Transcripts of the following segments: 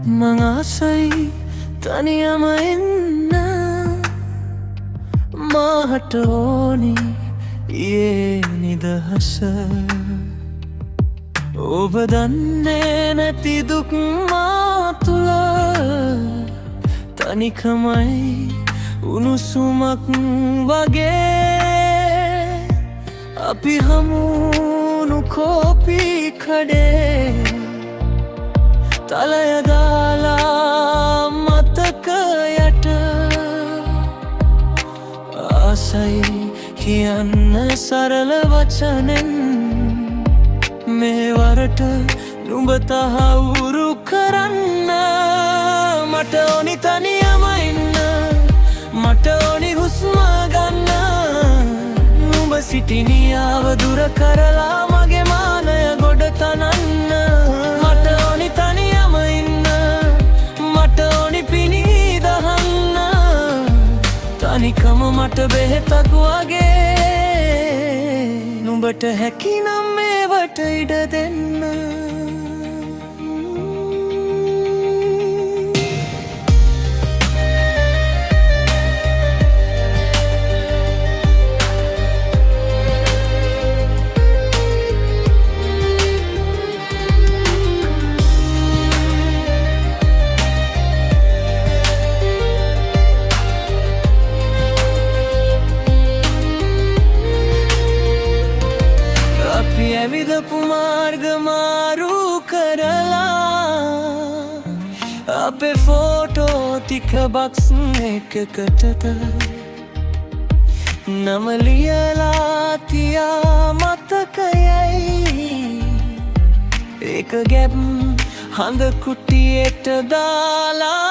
මං ආසයි තනියම ඉන්න මාහට ඕනි ඊයේ නිදහස ඔබ දන්නේ නැති දුක් මා තුල තනිකමයි උණුසුමක් වගේ අපි හමුණු කෝපි කඩේ තලය දාලා මතකයට ආසයි කියන්න සරල වචනෙන් මේ වරට නුඹ තහවුරු කරන්න මට ඕනි තනියම ඉන්න මට ඕනි හුස්ම ගන්න නුඹ සිටිනියාව දුර කරලා මගේ මානය ගොඩ තනන්න මට ඕනි තනියම ඉන්න මට ඕනි පිණී දහන්න තනිකම මට බෙහෙතක් වගේ නුඹට හැකිනම් මේවට ඉඩ දෙන්න ඇවිදපු මාර්ග මාරු කරලා අපේ ෆෝටෝ ටික බක්ස් එකකට නම ලියලා තියා මතකයයි ඒක ගැබ් හඳ කුටියට දාලා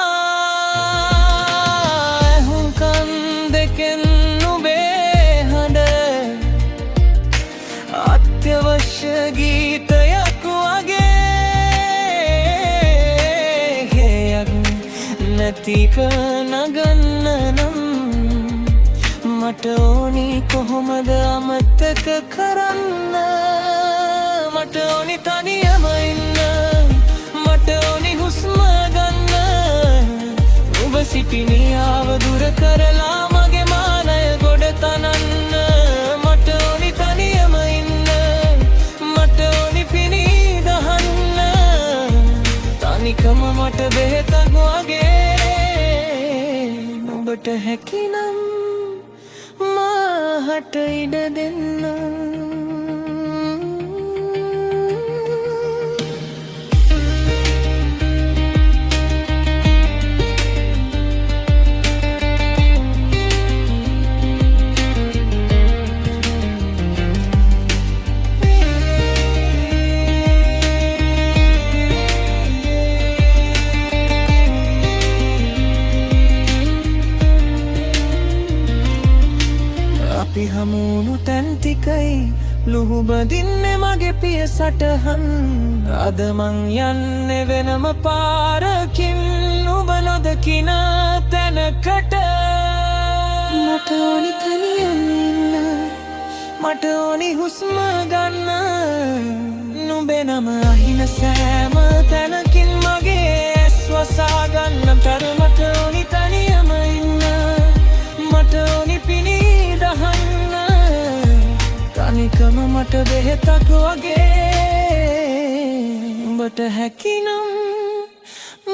ඇහුම්කන් දෙකෙන් අත්‍යවශ්‍ය ගීතයක් වගේ හේයක් නැතික නගන්න නම් මට ඕනි කොහොමද අමතක කරන්න මට ඕනි තනියම ඉන්න මට ඕනි හුස්ම ගන්න ඔබ සිටිනියාව දුර කරලා මගේ මානය ගොඩ තනන්න මට ඕනි තනියම ඉන්න තනිකම මට බෙහෙතක් වගේ නුඹට හැකිනම් මාහට ඉඩ දෙන්න අපි හමුණු තැන් ටිකයි ලුහු බඳින්නේ මගේ පිය සටහන් අද මං යන්නේ වෙනම පාරකින් නුඹ නොදකින තැනකට මට ඕනි තනියම ඉන්න මට ඕනි හුස්ම ගන්න නුඹේ නම අහින සෑම තැනකින් මගේ ඇස් වසා ගන්න මට ඕනි තනියම ඉන්න මට ඕනි පිණී දහන්න තනිකම මට බෙහෙතක් වගේ උඹට හැකිනම්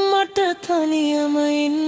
මට තනියම ඉන්න